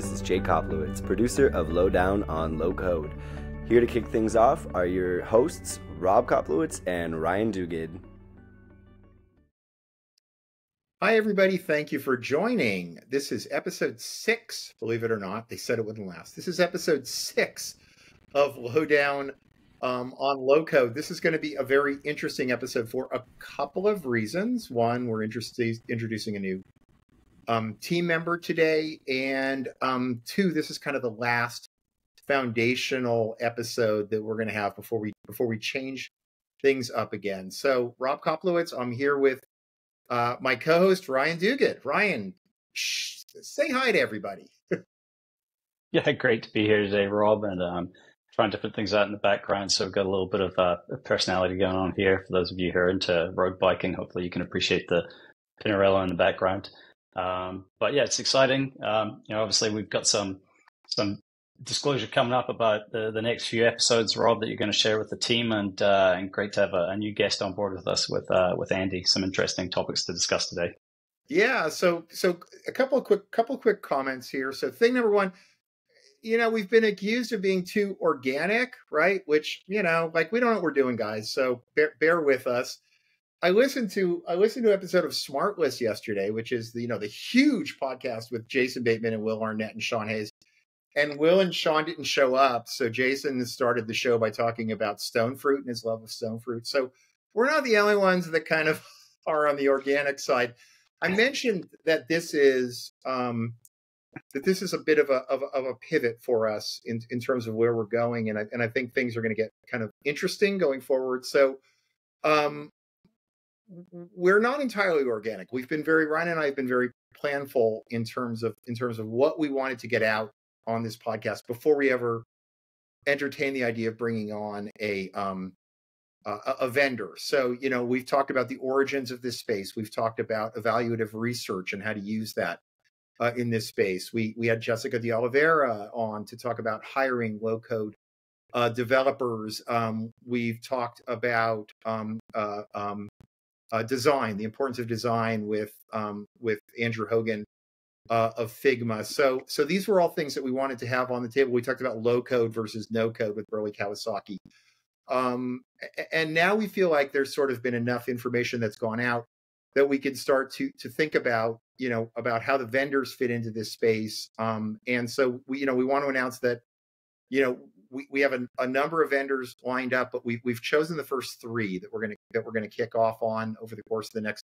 This is Jakob, producer of Lowdown on Low-Code. Here to kick things off are your hosts, Rob Koplowitz and Ryan Duguid. Hi, everybody. Thank you for joining. This is episode 6, believe it or not. They said it wouldn't last. This is episode 6 of Lowdown on Low-Code. This is going to be a very interesting episode for a couple of reasons. One, we're introducing a new team member today. And two, this is kind of the last foundational episode that we're going to have before we change things up again. So Rob Koplowitz, I'm here with my co-host, Ryan Duguid. Ryan, say hi to everybody. Yeah, great to be here today, Rob, and trying to put things out in the background. So we've got a little bit of personality going on here. For those of you who are into road biking, hopefully you can appreciate the Pinarello in the background. But yeah, it's exciting. Obviously we've got some disclosure coming up about the next few episodes, Rob, that you're going to share with the team, and great to have a new guest on board with us with Andy. Some interesting topics to discuss today. Yeah, so a couple quick comments here. So thing number one, we've been accused of being too organic, right? Which, we don't know what we're doing, guys. So bear with us. I listened to an episode of SmartList yesterday, which is the huge podcast with Jason Bateman and Will Arnett and Sean Hayes. And Will and Sean didn't show up, so Jason started the show by talking about stone fruit and his love of stone fruit. So we're not the only ones that kind of are on the organic side. I mentioned that this is a bit of a pivot for us in terms of where we're going, and I think things are going to get kind of interesting going forward. So we're not entirely organic. Ryan and I have been very planful in terms of what we wanted to get out on this podcast before we ever entertain the idea of bringing on a vendor. So, we've talked about the origins of this space. We've talked about evaluative research and how to use that in this space. We had Jessica de Oliveira on to talk about hiring low-code developers. We've talked about design, the importance of design with Andrew Hogan of Figma. So these were all things that we wanted to have on the table. We talked about low code versus no code with Burley Kawasaki. And now we feel like there's sort of been enough information that's gone out that we can start to think about, about how the vendors fit into this space. And so we want to announce that, we have a number of vendors lined up, but we've chosen the first 3 that we're going to kick off on over the course of the next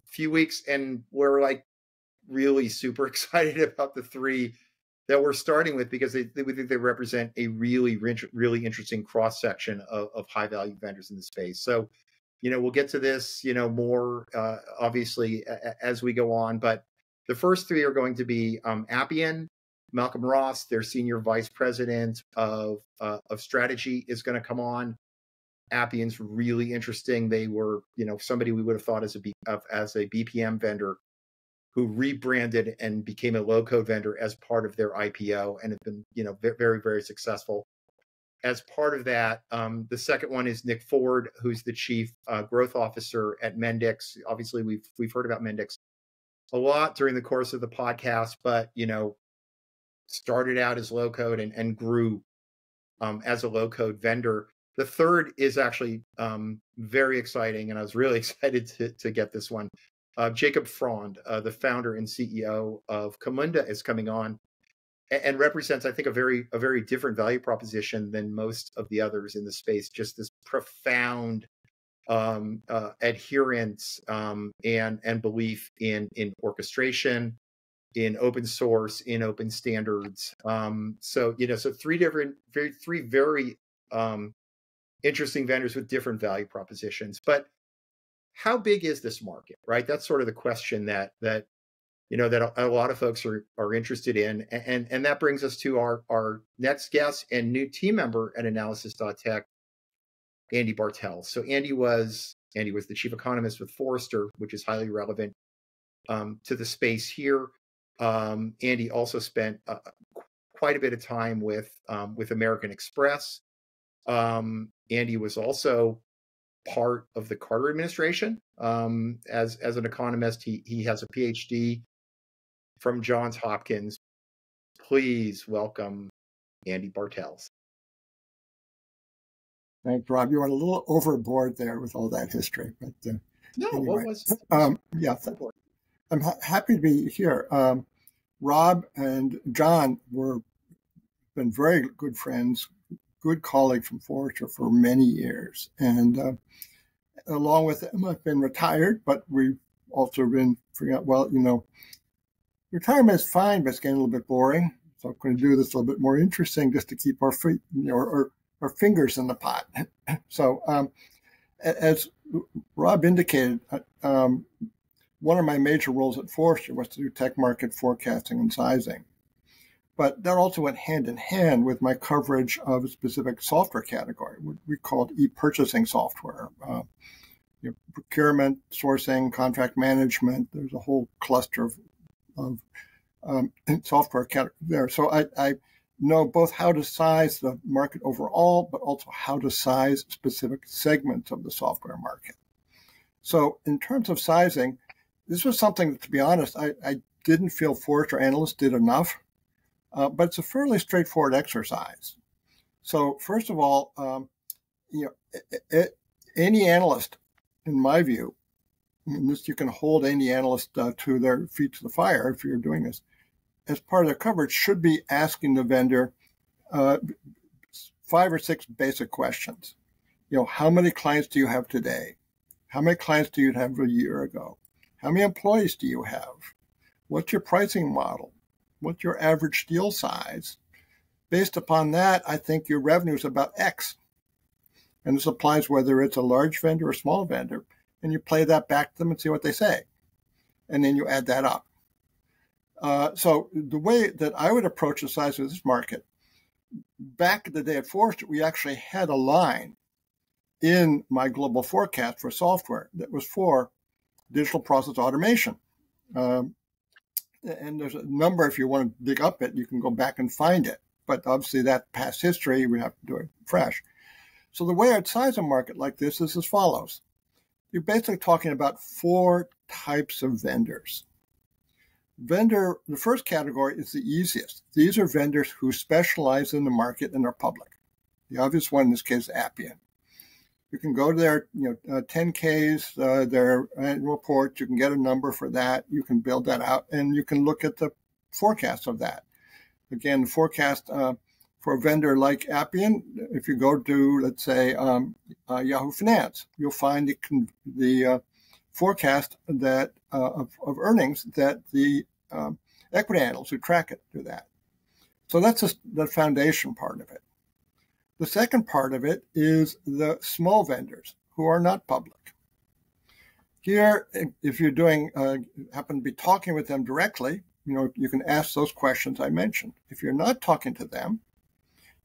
few weeks. And we're really super excited about the 3 that we're starting with, because we think they represent a really interesting cross section of high value vendors in the space. So, we'll get to this, more obviously as we go on. But the first 3 are going to be Appian. Malcolm Ross, their senior vice president of strategy, is going to come on. Appian's really interesting. They were, somebody we would have thought as a BPM vendor, who rebranded and became a low-code vendor as part of their IPO, and have been, very, very successful as part of that. The second one is Nick Ford, who's the chief growth officer at Mendix. Obviously, we've heard about Mendix a lot during the course of the podcast, but started out as low-code and grew as a low-code vendor. The third is actually very exciting, and I was really excited to get this one. Jakob Freund, the founder and CEO of Camunda, is coming on and represents, I think, a very different value proposition than most of the others in the space. Just this profound adherence and belief in orchestration, in open source, in open standards. So 3 very interesting vendors with different value propositions. But how big is this market, right? That's sort of the question that that a lot of folks are interested in. And that brings us to our next guest and new team member at Analysis.tech, Andy Bartels. So Andy was the chief economist with Forrester, which is highly relevant to the space here. Andy also spent quite a bit of time with American Express. Andy was also part of the Carter administration as an economist. He has a PhD from Johns Hopkins, please welcome Andy Bartels. Thanks, Rob. You went a little overboard there with all that history, but no, anyway. what was? Yeah, I'm happy to be here. Rob and John been very good friends, good colleagues from Forrester for many years, and along with them, I've been retired, but we've also been figuring out, well, retirement is fine, but it's getting a little bit boring. So I'm going to do this a little bit more interesting, just to keep our feet, our fingers in the pot. So, as Rob indicated, one of my major roles at Forrester was to do tech market forecasting and sizing. But that also went hand in hand with my coverage of a specific software category, what we called e-purchasing software. Procurement, sourcing, contract management. There's a whole cluster of software category there. So I know both how to size the market overall, but also how to size specific segments of the software market. So in terms of sizing, this was something that, to be honest, I didn't feel Forrester analysts did enough, but it's a fairly straightforward exercise. So first of all, any analyst, in my view, and this you can hold any analyst to their feet to the fire if you're doing this, as part of their coverage, should be asking the vendor 5 or 6 basic questions. How many clients do you have today? How many clients do you have a year ago? How many employees do you have? What's your pricing model? What's your average deal size? Based upon that, I think your revenue is about X. And this applies whether it's a large vendor or a small vendor. And you play that back to them and see what they say. And then you add that up. So the way that I would approach the size of this market, back in the day at Forrester, we actually had a line in my global forecast for software that was for digital process automation. And there's a number, if you want to dig up it, you can go back and find it. But obviously that past history, we have to do it fresh. So the way I'd size a market like this is as follows. You're basically talking about 4 types of vendors. The first category is the easiest. These are vendors who specialize in the market and are public. The obvious one in this case is Appian. You can go to their 10Ks, their annual reports. You can get a number for that. You can build that out, and you can look at the forecast of that. Again, forecast for a vendor like Appian, if you go to, let's say, Yahoo Finance, you'll find the forecast that of earnings that the equity analysts who track it do that. So that's just the foundation part of it. The second part of it is the small vendors who are not public. Here, if you're happen to be talking with them directly, you can ask those questions I mentioned. If you're not talking to them,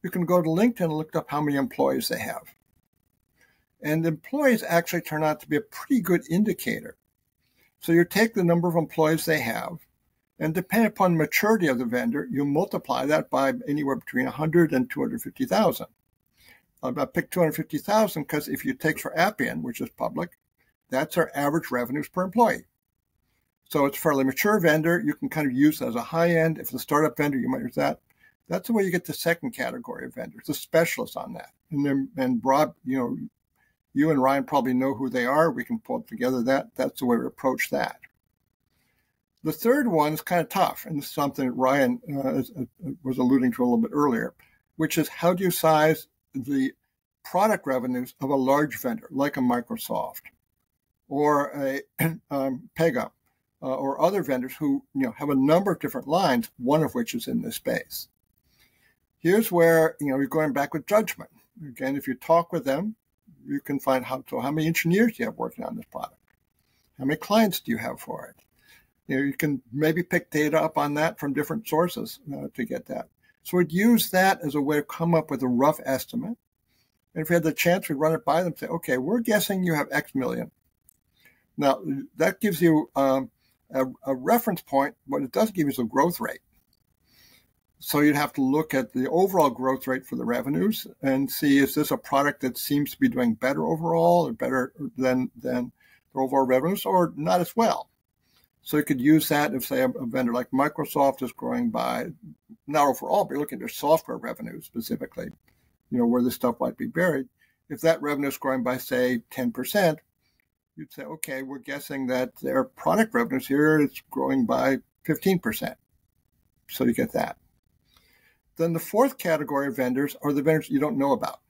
you can go to LinkedIn and look up how many employees they have. And employees actually turn out to be a pretty good indicator. So you take the number of employees they have, and depending upon the maturity of the vendor, you multiply that by anywhere between 100 and 250,000. I picked 250,000 because if you take for Appian, which is public, that's our average revenues per employee. So it's a fairly mature vendor. You can kind of use it as a high end. If it's a startup vendor, you might use that. That's the way you get the second category of vendors, the specialists on that. And Rob, you and Ryan probably know who they are. We can pull together that. That's the way we approach that. The third one is kind of tough, and this is something that Ryan was alluding to a little bit earlier, which is how do you size the product revenues of a large vendor like a Microsoft or a Pega or other vendors who have a number of different lines, one of which is in this space. Here's where you're going back with judgment. Again, if you talk with them, you can find how many engineers do you have working on this product? How many clients do you have for it? You can maybe pick data up on that from different sources to get that. So we'd use that as a way to come up with a rough estimate. And if we had the chance, we'd run it by them and say, okay, we're guessing you have X million. Now, that gives you a reference point, but it doesn't give you a growth rate. So you'd have to look at the overall growth rate for the revenues and see, is this a product that seems to be doing better overall or better than the overall revenues or not as well? So you could use that if, say, a vendor like Microsoft is growing by not overall, but you're looking at your software revenue specifically, where this stuff might be buried. If that revenue is growing by, say, 10%, you'd say, okay, we're guessing that their product revenues here is growing by 15%. So you get that. Then the fourth category of vendors are the vendors you don't know about.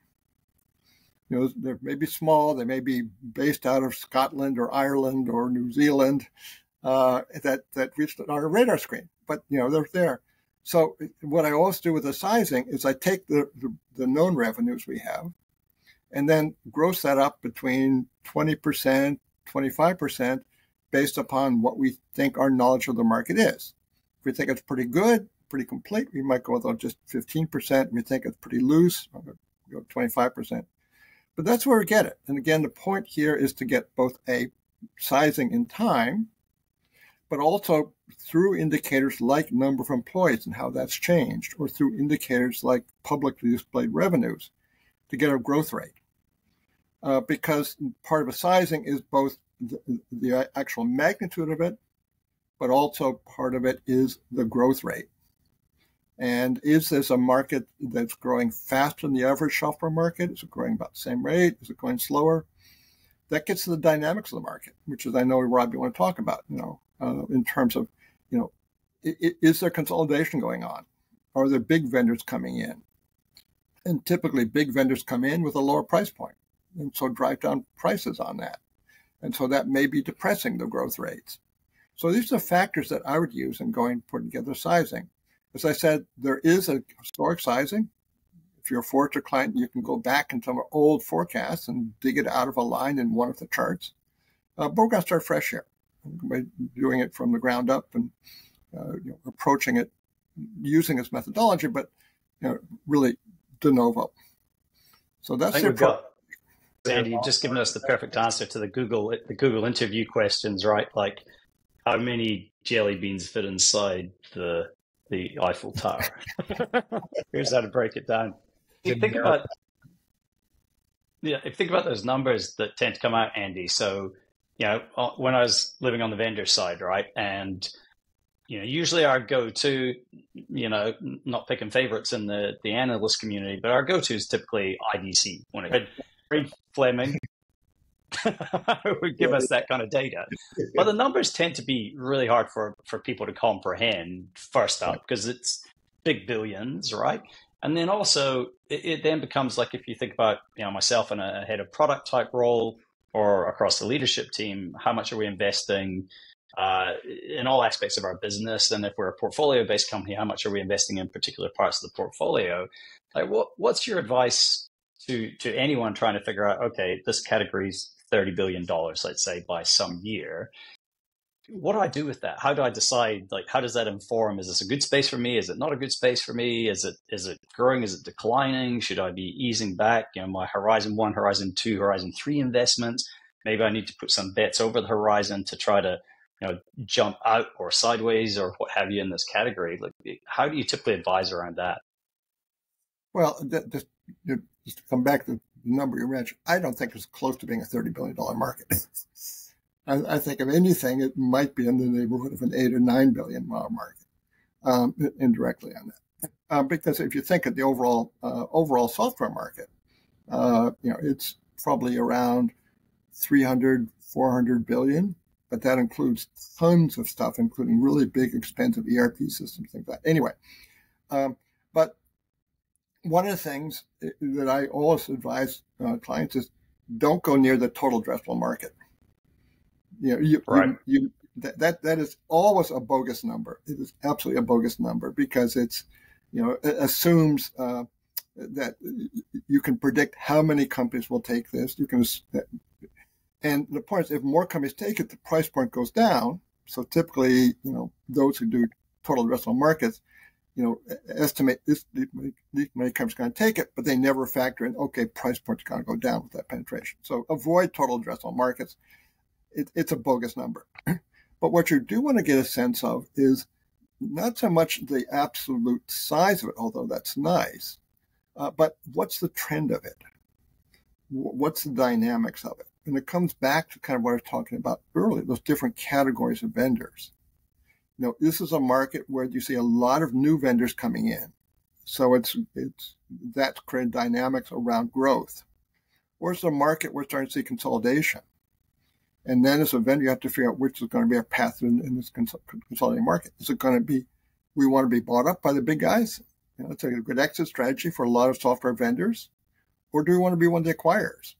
They may be small, they may be based out of Scotland or Ireland or New Zealand, that reached on our radar screen, but they're there. So what I always do with the sizing is I take the known revenues we have, and then gross that up between 20%, 25%, based upon what we think our knowledge of the market is. If we think it's pretty good, pretty complete, we might go with just 15%. If we think it's pretty loose, we'll go 25%. But that's where we get it. And again, the point here is to get both a sizing in time, but also through indicators like number of employees and how that's changed, or through indicators like publicly displayed revenues to get a growth rate. Because part of a sizing is both the actual magnitude of it, but also part of it is the growth rate. And is this a market that's growing faster than the average software market? Is it growing about the same rate? Is it going slower? That gets to the dynamics of the market, which is, I know, Rob, you want to talk about, in terms of, is there consolidation going on? Are there big vendors coming in? And typically big vendors come in with a lower price point, and so drive down prices on that. And so that may be depressing the growth rates. So these are factors that I would use in putting together sizing. As I said, there is a historic sizing. If you're a Forrester client, you can go back into some old forecasts and dig it out of a line in one of the charts. But we're going to start fresh here by doing it from the ground up and approaching it using its methodology, but really de novo. So that's it. Andy, you've just given us the perfect answer to the Google interview questions, right? Like, how many jelly beans fit inside the Eiffel Tower? Here's how to break it down. If you think about those numbers that tend to come out, Andy. So, when I was living on the vendor side, right, and usually our go-to, not picking favorites in the analyst community, but our go-to is typically IDC. When it had Fleming would give us that kind of data. But the numbers tend to be really hard for people to comprehend, first up, because it's big billions, right? And then also, it then becomes like, if you think about myself in a head of product type role or across the leadership team, how much are we investing in all aspects of our business? And if we're a portfolio-based company, how much are we investing in particular parts of the portfolio? Like, what's your advice to anyone trying to figure out, okay, this category is $30 billion, let's say, by some year. What do I do with that? How do I decide, how does that inform? Is this a good space for me? Is it not a good space for me? Is it growing? Is it declining? Should I be easing back, my Horizon 1, Horizon 2, Horizon 3 investments? Maybe I need to put some bets over the horizon to try to, jump out or sideways or what have you in this category. How do you typically advise around that? Well, just to come back to the number you mentioned, I don't think it's close to being a $30 billion market. I think if anything, it might be in the neighborhood of an $8 or $9 billion market, indirectly on that. Because if you think of the overall software market, it's probably around 300, 400 billion, but that includes tons of stuff, including really big, expensive ERP systems, things like that. Anyway, but one of the things that I always advise clients is don't go near the total addressable market. That is always a bogus number. It is absolutely a bogus number because it assumes that you can predict how many companies will take this. And the point is, if more companies take it, the price point goes down. So typically, those who do total addressable markets, estimate these many companies going to take it, but they never factor in, okay, price point's going to go down with that penetration. So avoid total addressable markets. It's a bogus number. But what you do want to get a sense of is not so much the absolute size of it, although that's nice, but what's the trend of it? What's the dynamics of it? And it comes back to kind of what I was talking about earlier, those different categories of vendors. This is a market where you see a lot of new vendors coming in. So that's created dynamics around growth. Or it's a market where we're starting to see consolidation. And then as a vendor, you have to figure out which is going to be our path in this consolidating market. Is it going to be, we want to be bought up by the big guys? It's a good exit strategy for a lot of software vendors. Or do we want to be one of the acquirers?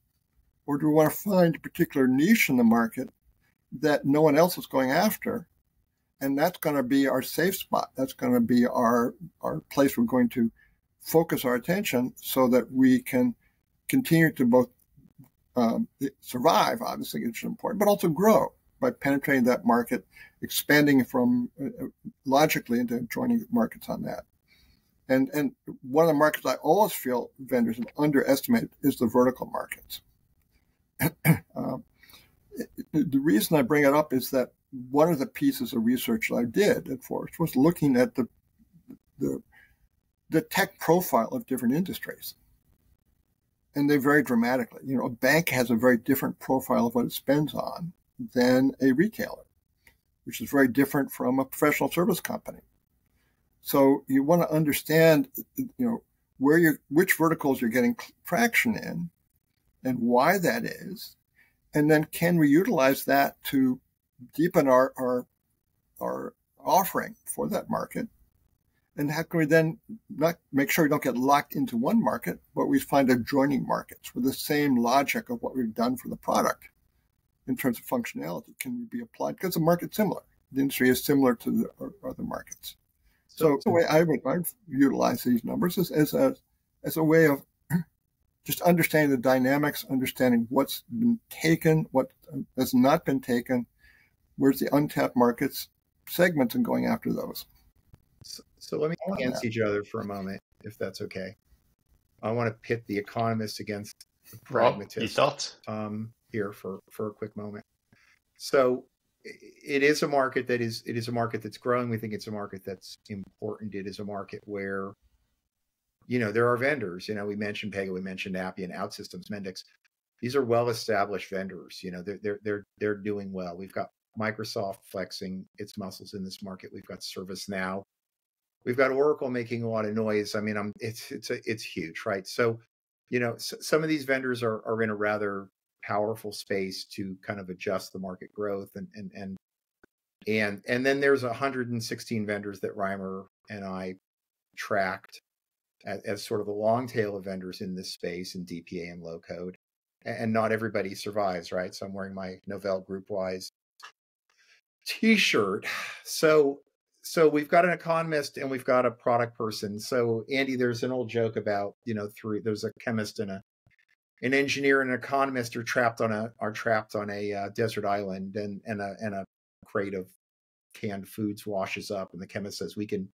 Or do we want to find a particular niche in the market that no one else is going after? And that's going to be our safe spot. That's going to be our place we're going to focus our attention so that we can continue to both survive, obviously, it's important, but also grow by penetrating that market, expanding from logically into joining markets on that. And one of the markets I always feel vendors have underestimated is the vertical markets. The reason I bring it up is that one of the pieces of research that I did at Forrest was looking at the tech profile of different industries. And they vary dramatically. A bank has a very different profile of what it spends on than a retailer, which is very different from a professional service company. So you want to understand, which verticals you're getting traction in and why that is. And then can we utilize that to deepen our offering for that market? And how can we then not make sure we don't get locked into one market, but we find adjoining markets with the same logic of what we've done for the product in terms of functionality can be applied because the market's similar. The industry is similar to the other markets. So the way I would utilize these numbers is as a way of just understanding the dynamics, understanding what's been taken, what has not been taken, where's the untapped markets, segments, and going after those. So let me against each other for a moment, if that's okay. I want to pit the economist against the pragmatist here for a quick moment. So it is a market that's growing. We think it's a market that's important. It is a market where, there are vendors. We mentioned Pega, we mentioned Appian, OutSystems, Mendix. These are well-established vendors. They're doing well. We've got Microsoft flexing its muscles in this market. We've got ServiceNow. We've got Oracle making a lot of noise. I mean, it's huge, right? So, some of these vendors are in a rather powerful space to kind of adjust the market growth, and then there's 116 vendors that Reimer and I tracked as sort of a long tail of vendors in this space in DPA and low code, and not everybody survives, right? So I'm wearing my Novell GroupWise T-shirt. So we've got an economist and we've got a product person. So Andy, there's an old joke about, there's a chemist and an engineer and an economist are trapped on a desert island, and a crate of canned foods washes up, and the chemist says we can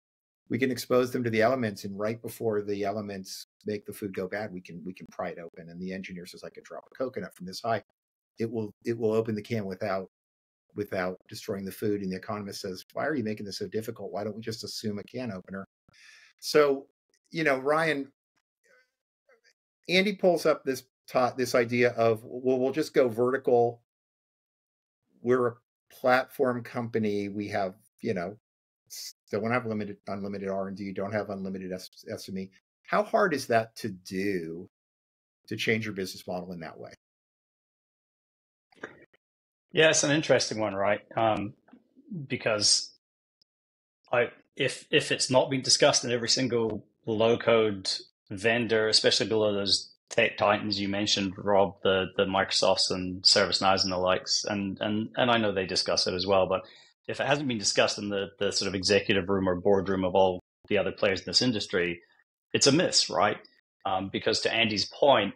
expose them to the elements, and right before the elements make the food go bad, we can pry it open. And the engineer says, I could drop a coconut from this high, it will open the can without destroying the food. And the economist says, why are you making this so difficult? Why don't we just assume a can opener? So, Ryan, Andy pulls up this idea of, well, we'll just go vertical. We're a platform company. We have, don't have unlimited R&D, don't have unlimited SME. How hard is that to do, to change your business model in that way? Yeah, it's an interesting one, right? Because if it's not being discussed in every single low-code vendor, especially below those tech titans you mentioned, Rob, the Microsofts and ServiceNows and the likes, and I know they discuss it as well, but if it hasn't been discussed in the sort of executive room or boardroom of all the other players in this industry, it's a miss, right? Because to Andy's point,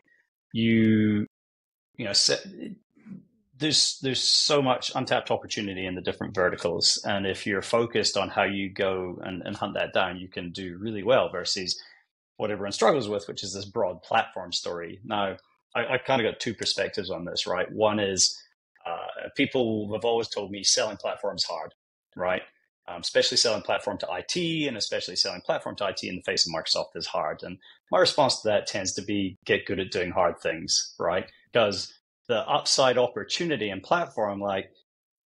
there's so much untapped opportunity in the different verticals, and if you're focused on how you go and hunt that down, you can do really well versus what everyone struggles with, which is this broad platform story. Now, I kind of got two perspectives on this, right? One is people have always told me selling platforms hard, right? Especially selling platform to IT, and especially selling platform to IT in the face of Microsoft is hard. And my response to that tends to be get good at doing hard things, right? Because the upside opportunity in platform, like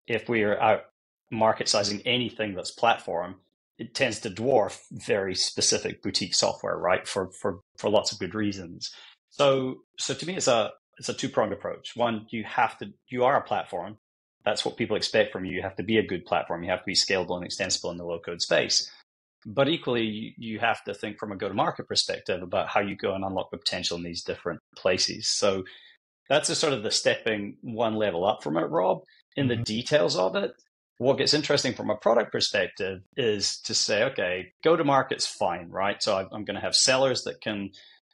if we are out market sizing anything that's platform, it tends to dwarf very specific boutique software, right? For lots of good reasons. So to me, it's a two-pronged approach. One, you are a platform. That's what people expect from you. You have to be a good platform. You have to be scalable and extensible in the low-code space. But equally, you have to think from a go-to-market perspective about how you go and unlock the potential in these different places. So that's sort of the stepping one level up from it, Rob. In the details of it, what gets interesting from a product perspective is to say, okay, go-to-market's fine, right? So I'm going to have sellers that can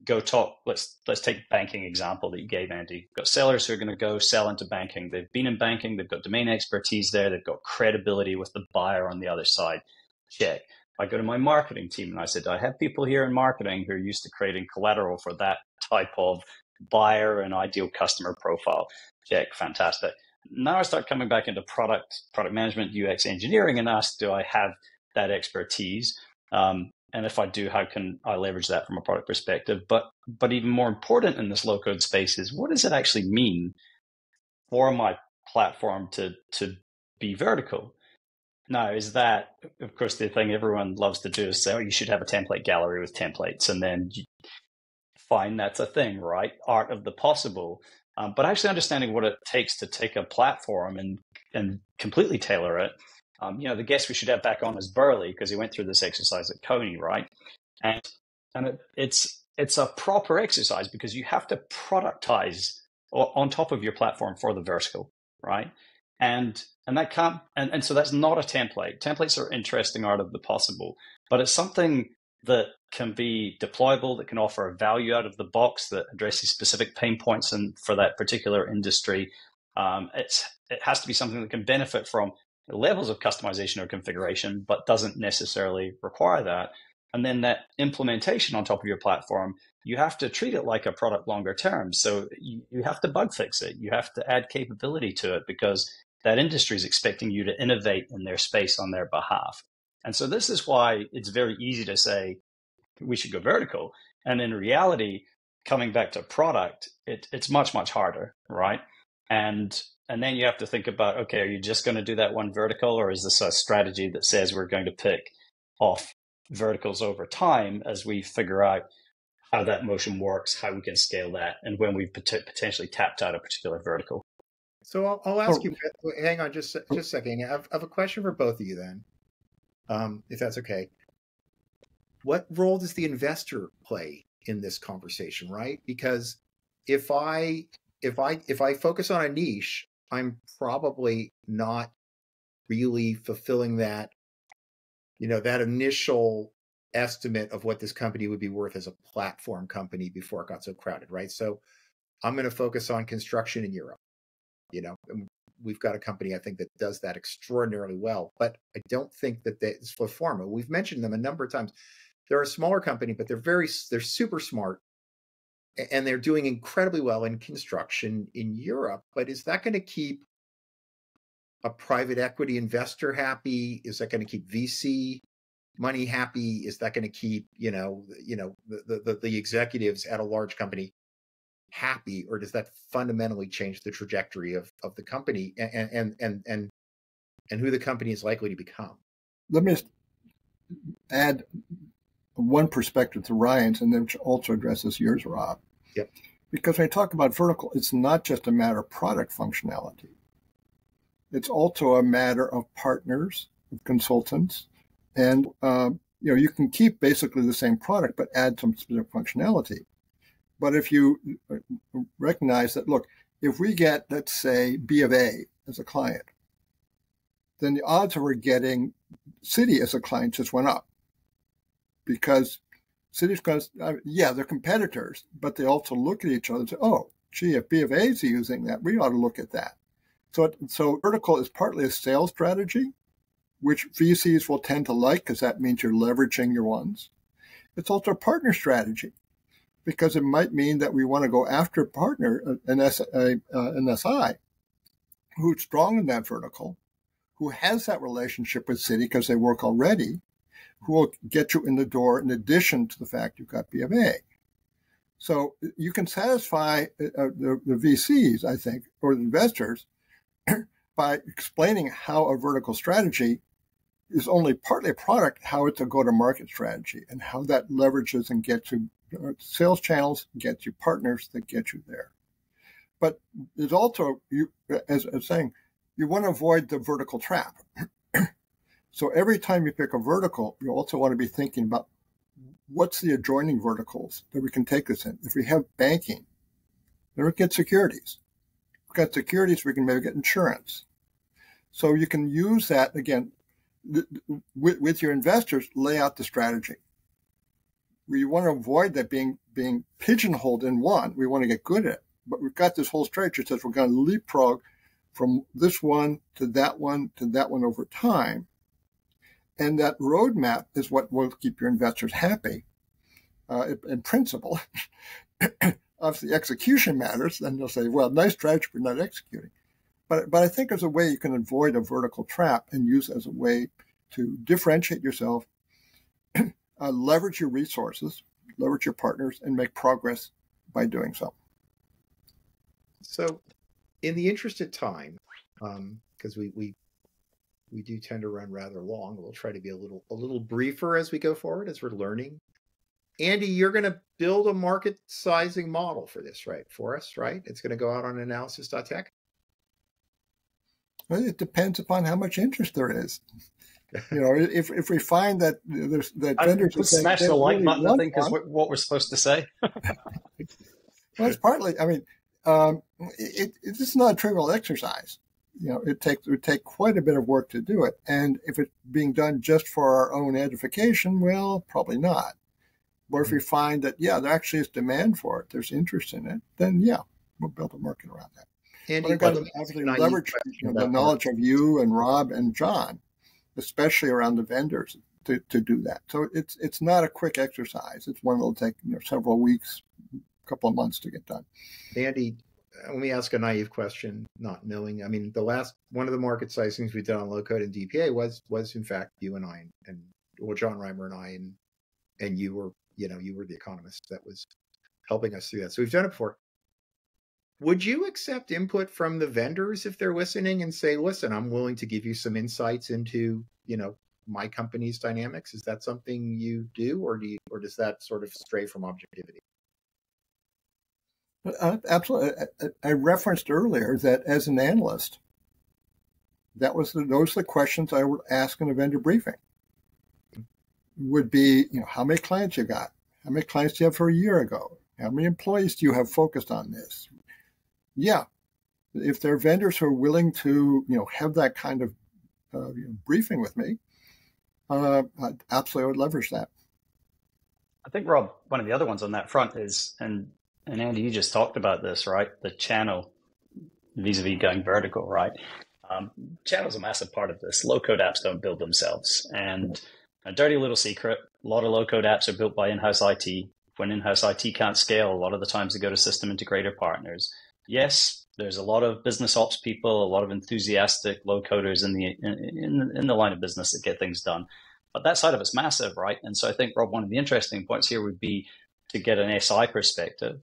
go talk. Let's take banking example that you gave, Andy. You've got sellers who are going to go sell into banking. They've been in banking. They've got domain expertise there. They've got credibility with the buyer on the other side. Check. I go to my marketing team and I said, I have people here in marketing who are used to creating collateral for that type of buyer and ideal customer profile. Check. Fantastic. Now I start coming back into product management, UX engineering, and ask, do I have that expertise? And if I do, how can I leverage that from a product perspective? But even more important in this low-code space is, what does it actually mean for my platform to be vertical? Now, is that, of course, the thing everyone loves to do is say, oh, you should have a template gallery with templates. And then fine, that's a thing, right? Art of the possible. But actually understanding what it takes to take a platform and completely tailor it. The guest we should have back on is Burley, because he went through this exercise at Coney, right? And it's a proper exercise because you have to productize on top of your platform for the vertical, right? And that can't, and so that's not a template. Templates are interesting, art of the possible, but it's something that can be deployable, that can offer a value out of the box that addresses specific pain points and for that particular industry. It has to be something that can benefit from levels of customization or configuration, but doesn't necessarily require that. And then that implementation on top of your platform, you have to treat it like a product longer term. So you have to bug fix it. You have to add capability to it because that industry is expecting you to innovate in their space on their behalf. And so this is why it's very easy to say we should go vertical. And in reality, coming back to product, it's much, much harder, right? And then you have to think about, okay, are you just going to do that one vertical, or is this a strategy that says we're going to pick off verticals over time as we figure out how that motion works, how we can scale that, and when we've potentially tapped out a particular vertical? So I'll ask you, hang on just a second. I have a question for both of you then, if that's okay. What role does the investor play in this conversation, right? Because if I focus on a niche, I'm probably not really fulfilling that, that initial estimate of what this company would be worth as a platform company before it got so crowded, right? So I'm going to focus on construction in Europe. And we've got a company, I think, that does that extraordinarily well, but I don't think that it's for pharma. We've mentioned them a number of times. They're a smaller company, but they're super smart, and they're doing incredibly well in construction in Europe. But is that going to keep a private equity investor happy? Is that going to keep VC money happy? Is that going to keep the executives at a large company happy, or does that fundamentally change the trajectory of the company and who the company is likely to become? Let me add one perspective to Ryan's, and then also addresses yours, Rob. Yep. Because when I talk about vertical, it's not just a matter of product functionality. It's also a matter of partners, of consultants, and you can keep basically the same product but add some specific functionality. But if you recognize that, look, if we get, let's say, B of A as a client, then the odds of we're getting Citi as a client just went up. Because Citi's going to, they're competitors, but they also look at each other and say, oh, gee, if B of A is using that, we ought to look at that. So vertical is partly a sales strategy, which VCs will tend to like because that means you're leveraging your ones. It's also a partner strategy because it might mean that we want to go after a partner, an SI, who's strong in that vertical, who has that relationship with Citi because they work already, who will get you in the door in addition to the fact you've got B of A. So you can satisfy the VCs, I think, or the investors by explaining how a vertical strategy is only partly a product, how it's a go-to-market strategy and how that leverages and gets you sales channels, gets you partners that get you there. But there's also, as I was saying, you want to avoid the vertical trap. So every time you pick a vertical, you also want to be thinking about what's the adjoining verticals that we can take this in. If we have banking, then we get securities. If we've got securities, we can maybe get insurance. So you can use that, again, with your investors, lay out the strategy. We want to avoid that being pigeonholed in one. We want to get good at it. But we've got this whole strategy that says we're going to leapfrog from this one to that one to that one over time. And that roadmap is what will keep your investors happy in principle. Obviously, execution matters. Then they'll say, well, nice strategy, but not executing. But I think there's a way you can avoid a vertical trap and use it as a way to differentiate yourself, leverage your resources, leverage your partners, and make progress by doing so. So in the interest of time, because we do tend to run rather long, we'll try to be a little briefer as we go forward, as we're learning. Andy, you're going to build a market sizing model for this, right? For us, right? It's going to go out on Analysis.tech. Well, it depends upon how much interest there is. You know, if we find that that vendors just smash the like button, I think, is what we're supposed to say. Well, it's partly. I mean, it's just not a trivial exercise. You know, it would take quite a bit of work to do it, and if it's being done just for our own edification, well, probably not. But if we find that, yeah, there actually is demand for it, there's interest in it, then yeah, we'll build a market around that. Andy, but I've got to obviously leverage the knowledge of you and Rob and John, especially around the vendors, to do that. So it's not a quick exercise. It's one that will take several weeks, a couple of months to get done. Andy, let me ask a naive question, not knowing. I mean, one of the market sizings we've done on Low-Code and DPA was in fact you and I, and John Reimer and I, and you were the economist that was helping us through that. So we've done it before. Would you accept input from the vendors if they're listening and say, listen, I'm willing to give you some insights into, my company's dynamics? Is that something you do, or does that sort of stray from objectivity? Absolutely. I referenced earlier that as an analyst, those are the questions I would ask in a vendor briefing. Would be, how many clients you got? How many clients do you have for a year ago? How many employees do you have focused on this? Yeah, if there are vendors who are willing to, have that kind of briefing with me, I absolutely would leverage that. I think, Rob, one of the other ones on that front is, and Andy, you just talked about this, right? The channel vis-a-vis going vertical, right? Channel's a massive part of this. Low-code apps don't build themselves. And a dirty little secret, a lot of low-code apps are built by in-house IT. When in-house IT can't scale, a lot of the times they go to system integrator partners. Yes, there's a lot of business ops people, a lot of enthusiastic low-coders in the line of business that get things done. But that side of it's massive, right? And so I think, Rob, one of the interesting points here would be to get an SI perspective.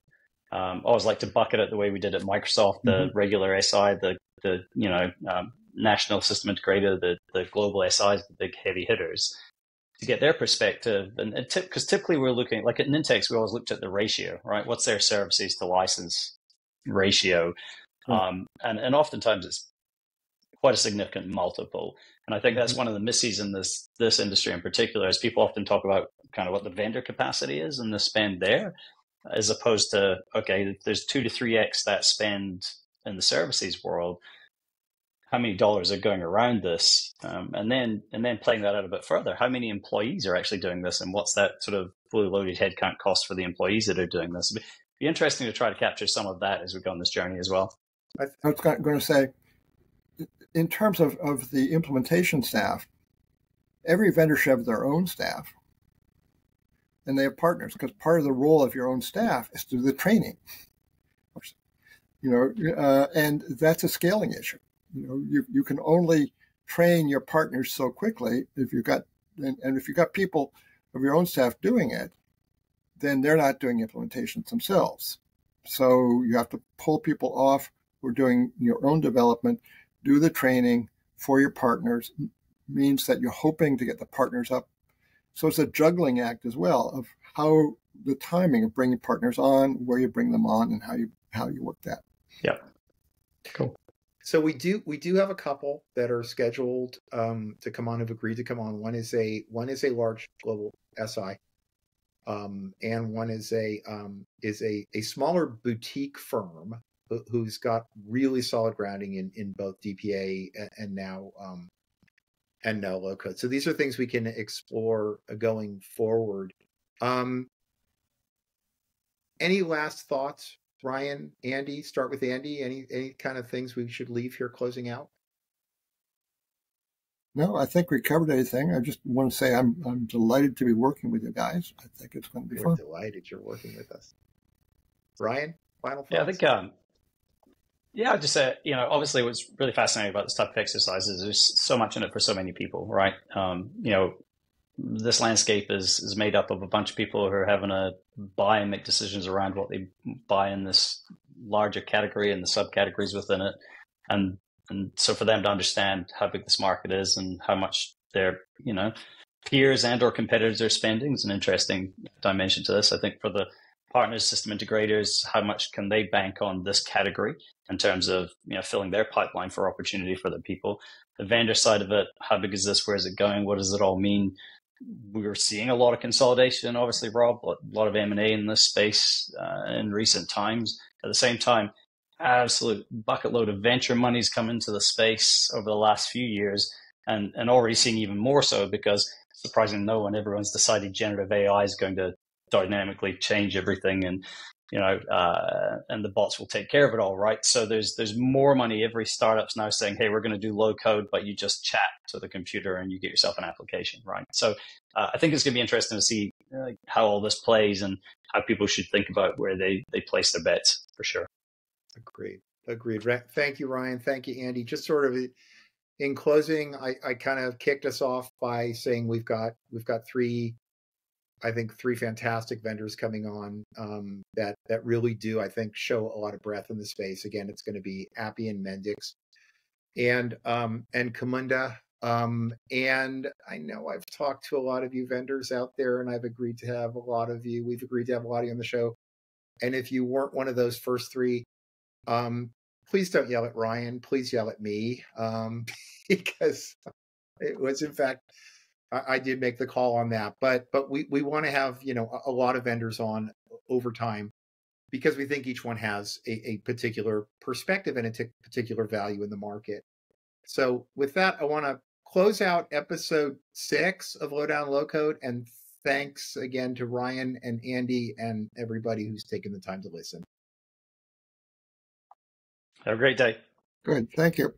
I always like to bucket it the way we did at Microsoft, the regular SI, the national system integrator, the global SIs, the big heavy hitters, to get their perspective. And because typically we're looking, like at Nintex, we always looked at the ratio, right? What's their services to license ratio? And oftentimes it's quite a significant multiple. And I think that's one of the misses in this industry in particular, is people often talk about kind of what the vendor capacity is and the spend there, as opposed to, okay, there's 2 to 3x that spend in the services world. How many dollars are going around this? And then playing that out a bit further, how many employees are actually doing this, and what's that sort of fully loaded headcount cost for the employees that are doing this? It'd be interesting to try to capture some of that as we go on this journey as well. I was going to say, in terms of the implementation staff, every vendor should have their own staff, and they have partners, because part of the role of your own staff is to do the training. And that's a scaling issue. You can only train your partners so quickly if you've got people of your own staff doing it, then they're not doing implementations themselves. So you have to pull people off who are doing your own development, do the training for your partners means that you're hoping to get the partners up. So it's a juggling act as well of how the timing of bringing partners on, where you bring them on, and how you work that. Yeah. Cool. So we do have a couple that are scheduled to come on, have agreed to come on. One is a large global SI, and one is a smaller boutique firm who's got really solid grounding in both DPA and now Low-Code. So these are things we can explore going forward. Any last thoughts, Ryan, Andy? Start with Andy. Any kind of things we should leave here closing out? No, I think we covered everything. I just want to say I'm delighted to be working with you guys. I think it's going to be fun. Delighted you're working with us. Ryan, final thoughts? Yeah, I think, I'd just say, obviously what's really fascinating about this type of exercise is there's so much in it for so many people, right? This landscape is made up of a bunch of people who are having to buy and make decisions around what they buy in this larger category and the subcategories within it. And so for them to understand how big this market is and how much their, peers and or competitors are spending is an interesting dimension to this. I think for the partners, system integrators, how much can they bank on this category in terms of, filling their pipeline for opportunity for the people? The vendor side of it, how big is this? Where is it going? What does it all mean? We're seeing a lot of consolidation, obviously, Rob, a lot of M&A in this space in recent times. At the same time, absolute bucket load of venture money's come into the space over the last few years, and already seeing even more so because, surprisingly no one, everyone's decided generative AI is going to dynamically change everything, and and the bots will take care of it all, right? So there's more money. Every startup's now saying, hey, we're going to do low code, but you just chat to the computer and you get yourself an application, right? So I think it's going to be interesting to see how all this plays and how people should think about where they place their bets, for sure. Agreed. Thank you, Ryan. Thank you, Andy. Just sort of in closing, I kind of kicked us off by saying we've got three fantastic vendors coming on that really do, I think, show a lot of breadth in the space. Again, it's going to be Appian, Mendix, and Camunda. And I know I've talked to a lot of you vendors out there, and we've agreed to have a lot of you on the show. And if you weren't one of those first three, please don't yell at Ryan. Please yell at me, because it was, in fact, I did make the call on that, but we want to have, a lot of vendors on over time because we think each one has a particular perspective and a particular value in the market. So with that, I want to close out episode 6 of Lowdown Low-Code, and thanks again to Ryan and Andy and everybody who's taken the time to listen. Have a great day. Good. Thank you.